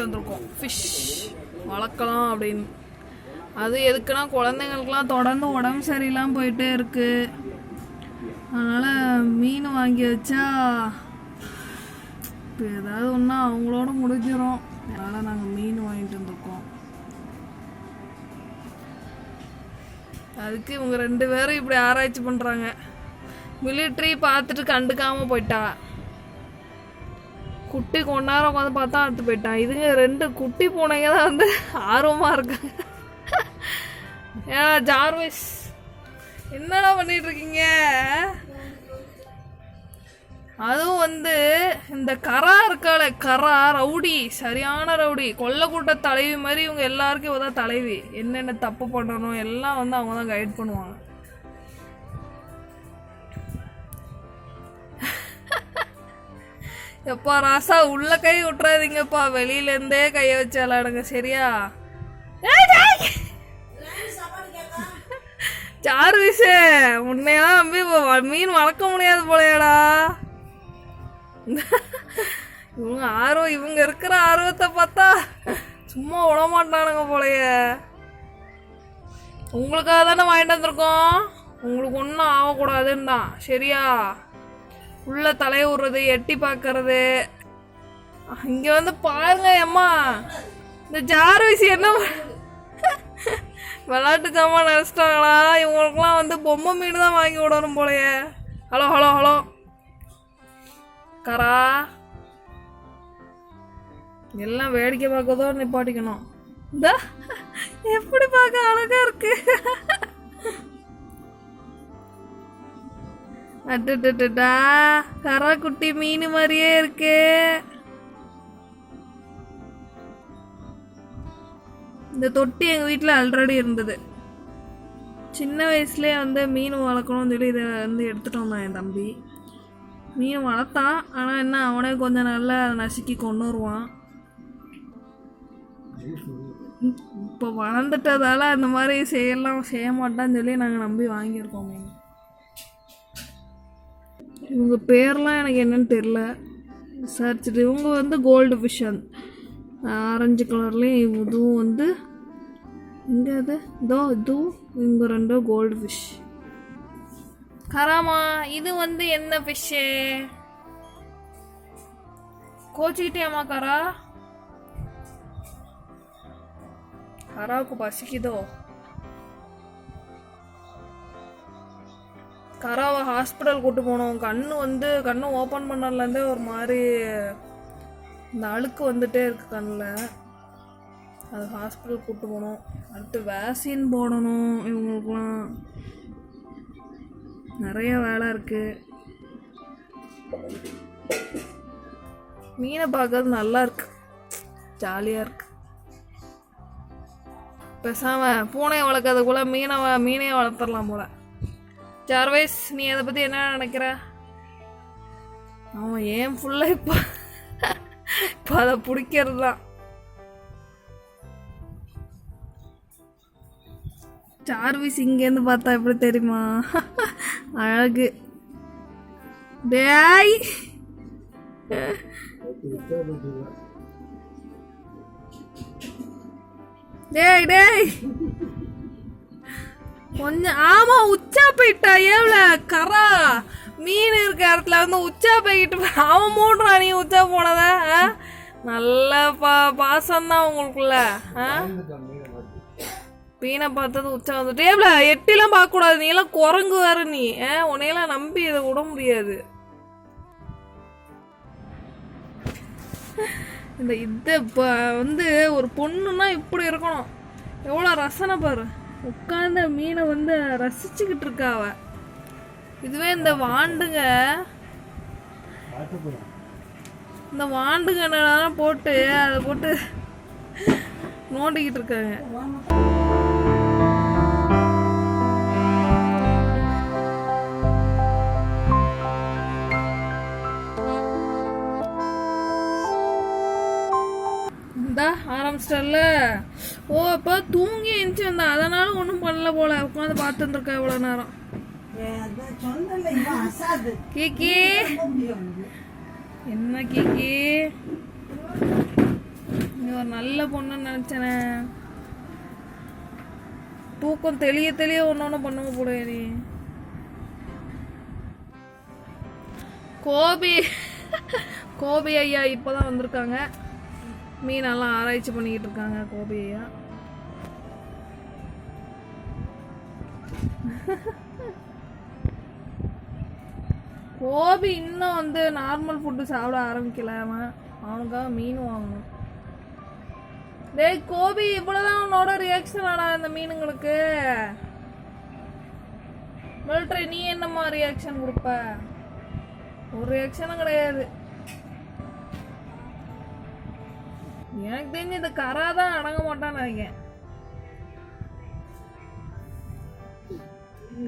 வாங்கிட்டு வந்திருக்கோம். ஃபிஷ் வளர்க்கலாம் அப்படின்னு. அது எதுக்குன்னா குழந்தைங்களுக்குலாம் தொடர்ந்து உடம்பு சரியில்லாமல் போயிட்டே இருக்கு. அதனால் மீன் வாங்கி வச்சா இப்போ ஏதாவது ஒன்றா அவங்களோட முடிஞ்சிடும். அதனால் நாங்கள் மீன் வாங்கிட்டு வந்திருக்கோம். அதுக்கு இவங்க 2 பேரும் இப்படி ஆராய்ச்சி பண்ணுறாங்க. மிலிட்ரி பார்த்துட்டு கண்டுக்காமல் போயிட்டா. குட்டி கொஞ்ச நேரம் உட்காந்து பார்த்தா அடுத்து போயிட்டான். இதுங்க 2 குட்டி பூனைங்க தான் வந்து ஆர்வமாக இருக்காங்க. ஏன் ஜார்விஸ் என்னடா பண்ணிட்டு இருக்கீங்க? அதுவும் வந்து இந்த கரா இருக்காளே, கரா ரவுடி, சரியான ரவுடி, கொல்ல கூட்ட தலைவி மாதிரி. இவங்க எல்லாருக்கும் இவ தான் தலைவி. என்னென்ன தப்பு பண்ணணும் எல்லாம் வந்து அவங்க தான் கைட் பண்ணுவாங்க. எப்பா ராசா உள்ள கை விட்டுறாதீங்கப்பா, வெளியிலேருந்தே கையை வச்சு விளாடுங்க சரியா? சார்விஸ் உன்னையெல்லாம் நம்பி மீன் வளர்க்க முடியாது போலையாடா. இவங்க இருக்கிற ஆர்வத்தை பார்த்தா சும்மா விடமாட்டானுங்க போலைய. உங்களுக்காக தானே வாங்கிட்டு வந்திருக்கோம். உங்களுக்கு ஒன்றும் ஆகக்கூடாதுன்னு தான் சரியா? உள்ள தலைய விடுறது, எட்டி பார்க்கறது. இங்க வந்து பாருங்க அம்மா, இந்த ஜார்விஸ் என்ன விளையாட்டு ஜாமான் நினைச்சிட்டாங்களா? இவங்களுக்குலாம் வந்து பொம்மை மீன் தான் வாங்கி விடணும் போலையே. ஹலோ ஹலோ ஹலோ கரா, எல்லாம் வேடிக்கை பார்க்கதோ நிப்பாட்டிக்கணும். இந்த எப்படி பார்க்க அழகா இருக்கு. அட்டா கரா குட்டி மீன் மாதிரியே இருக்கு. இந்த தொட்டி எங்கள் வீட்டில் ஆல்ரெடி இருந்தது. சின்ன வயசுலேயே வந்து மீன் வளர்க்கணும்னு சொல்லி இதை வந்து எடுத்துகிட்டு வந்தான் என் தம்பி. மீன் வளர்த்தான், ஆனால் என்ன அவனே கொஞ்சம் நல்லா நசுக்கி கொண்டு வருவான். இப்போ வளர்ந்துட்டதால அந்த மாதிரி செய்ய மாட்டான்னு சொல்லி நாங்கள் நம்பி வாங்கியிருக்கோம் மீன். இவங்க பேர்லாம் எனக்கு என்னன்னு தெரில, விசாரிச்சுட்டு. இவங்க வந்து கோல்டு ஃபிஷ், ஆரஞ்சு கலர்லேயும். இதுவும் வந்து இங்கே அது இதுவும் இவங்க 2 கோல்டு ஃபிஷ். கராமா இது வந்து என்ன ஃபிஷ்ஷு? கோச்சிக்கிட்டியாமா கரா? கராவுக்கு பசிக்குதோ? கராவை ஹாஸ்பிட்டல் கூட்டு போனோம். கண்ணு ஓப்பன் பண்ணதுலேருந்தே ஒரு மாதிரி இந்த அழுக்கு வந்துட்டே இருக்கு கண்ணில். அது ஹாஸ்பிட்டல் கூட்டு போனோம். அடுத்து வேக்சின் போடணும். இவங்களுக்குலாம் நிறைய வேலை இருக்கு. மீனை பார்க்கறது நல்லா இருக்கு, ஜாலியாக இருக்கு. பேசாம பூனையை வளர்க்கறதுக்குள்ள மீனையை வளர்த்துடலாம் போல. ஜார்வைஸ் நீ அதை பற்றி என்ன நினைக்கிற? அவன் ஏன் ஃபுல்லாக இப்போ அதை பிடிக்கிறது தான். ஜார்விஸ் இங்கேருந்து பார்த்தா எப்படி தெரியுமா? அழகு. டேய் டேய் டேய் கொஞ்சம். ஆமா உச்சா போயிட்டா. ஏவ்ல கரா மீன் இருக்க இடத்துல வந்து உச்சா போய்கிட்டு அவன் மூடுறான். நீ உச்சா போனத நல்ல பாசம்தான் உங்களுக்குள்ள. மீனை பார்த்தது உச்சா வந்துட்டு. ஏவ்ல எட்டிலாம் பார்க்க கூடாது. நீ எல்லாம் குரங்கு வேற. நீ உன்னையெல்லாம் நம்பி இதை விட முடியாது. இதை வந்து ஒரு பொண்ணுன்னா இப்படி இருக்கணும். எவ்வளோ ரசனை பாரு. உட்காந்து மீனை வந்து ரசிச்சுக்கிட்டு இருக்கா அவ. இதுவே இந்த வாண்டுங்க போட்டு அதை போட்டு நோண்டிக்கிட்டு இருக்காங்க. ஆரம்பிச்சிட்டல. ஓ அப்போ தூங்கி எழுந்துச்சு வந்தா, அதனால ஒன்றும் பண்ணல போல. உட்காந்து பார்த்துட்டு இருக்கா இவ்வளோ நேரம். கீக்கி என்ன கீக்கி நீ ஒரு நல்ல பொண்ணுன்னு நினச்சனே. தூக்கம் தெளிய தெளிய ஒன்று பண்ணுங்க போட நீ. கோபி ஐயா இப்போதான் வந்திருக்காங்க. மீனெல்லாம் ஆராய்ச்சி பண்ணிக்கிட்டு இருக்காங்க கோபி ஐயா. கோபி இன்னும் வந்து நார்மல் ஃபுட்டு சாப்பிட ஆரம்பிக்கல. அவனுக்காக மீன் வாங்கணும். டேய் கோபி, இவ்வளோதான் உன்னோட ரியாக்ஷன் ஆடா இந்த மீனுங்களுக்கு. மிலிட்ரி நீ என்னம்மா ரியாக்ஷன் கொடுப்ப? ஒரு ரியாக்ஷனும் கிடையாது. எனக்கு தெரிஞ்சு இந்த கரா தான் அடங்க மாட்டான்னு நினைக்கிறேன்.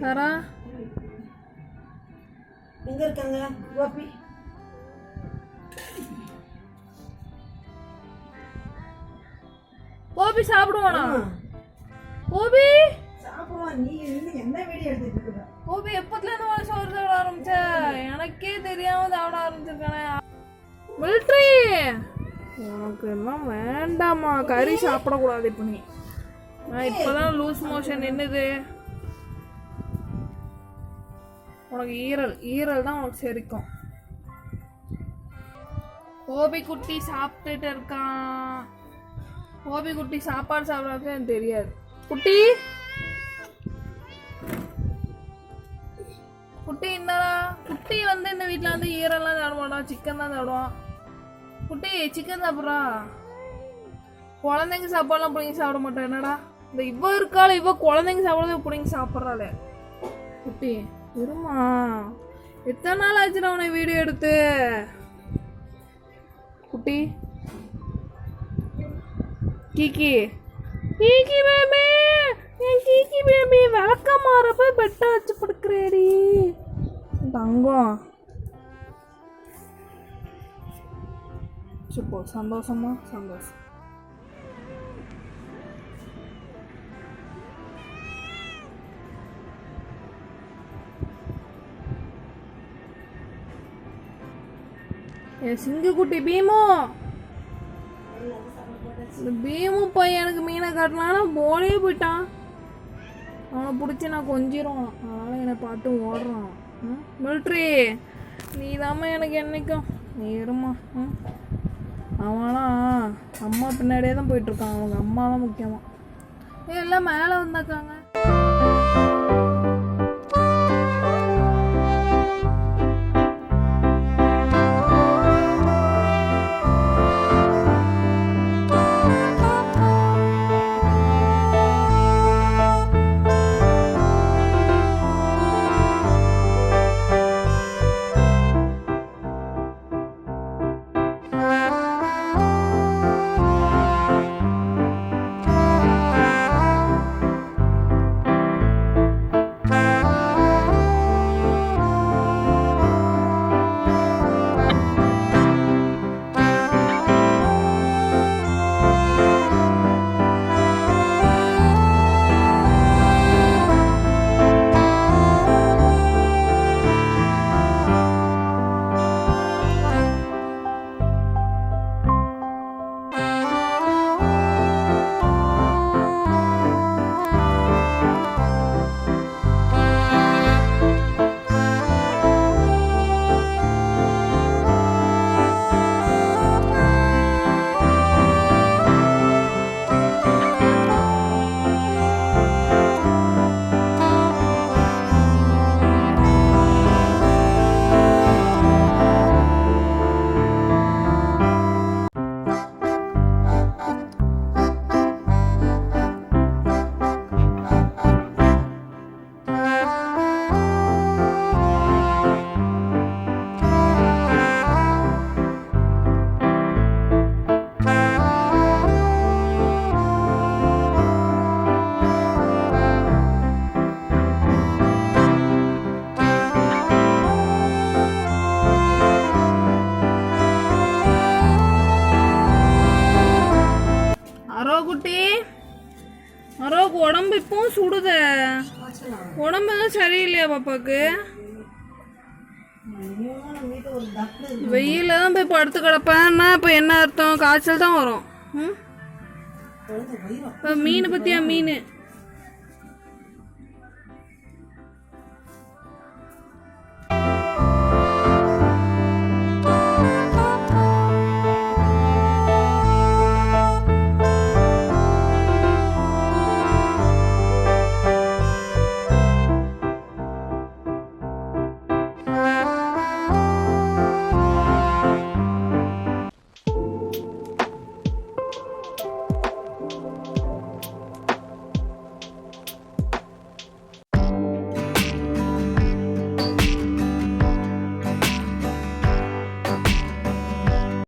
கரா எங்க இருக்காங்க? கோபி கோபி சாப்பிடுவானா? கோபி சாப்பிடுவான். நீ என்ன வீடியோ எடுத்துட்டு இருக்க? கோபி எப்பத்துல இருந்து சோறு சாப்பிட ஆரம்பிச்ச? எனக்கே தெரியாம சாப்பிட ஆரம்பிச்சிருக்கானே. மிலிட்ரி உனக்கு எல்லாம் வேண்டாமா? கறி சாப்பிடக்கூடாது இப்போ நீ. நான் இப்போதான் லூஸ் மோஷன் நின்னுது. உனக்கு ஈரல் தான் உனக்கு செரிக்கும். கோபி குட்டி சாப்பிட்டுட்டு இருக்கான். கோபி குட்டி சாப்பாடு சாப்பிட்றது எனக்கு தெரியாது. குட்டி குட்டி என்னடா? குட்டி வந்து இந்த வீட்டில் வந்து ஈரல்லாம் சாப்பிடுவான், சிக்கன் தான் சாப்பிடுவான். குட்டி சிக்கன் சாப்பிட்றா. குழந்தைங்க சாப்பாடுலாம் பிடிங்கி சாப்பிட மாட்டேன். என்னடா இந்த இவ இருக்காள, இவ குழந்தைங்க சாப்பிட்றத பிடிங்கி சாப்பிட்றாளே. குட்டி இருமா, எத்தனை நாள் ஆச்சுடா உன்னை வீடியோ எடுத்து? குட்டி கீக்கி கீக்கி பேபி, என் கீக்கி பேபி விளக்க மாறப்ப பெட்டை வச்சு படுக்கிறேடி தங்கம். சூப்போ சந்தோஷமா சந்தோஷம். என் சிங்கக்குட்டி பீமு, இந்த பீமு பையனுக்கு மீனை காட்டலான்னா போலே போயிட்டான். அவனை பிடிச்சி நான் கொஞ்சிரும், அதனால என்னை பார்த்து ஓடுறான். மிலிட்ரி நீ தாம்மா எனக்கு என்னைக்கும். நீ இருமா. அவனாம் அம்மா பின்னாடியே தான் போயிட்டுருக்கான். அவங்க அம்மா தான் முக்கியமாக. எல்லாம் மேலே வந்தாக்காங்க. உடம்பு இப்பவும் சுடுத. உடம்பு தான் சரியில்லையா பாப்பாக்கு? வெயில தான் போய் படுத்து கிடப்பேன்னா இப்போ என்ன அர்த்தம்? காய்ச்சல் தான் வரும். ம் குழந்தை வயிறு மீன் பத்தியா மீன்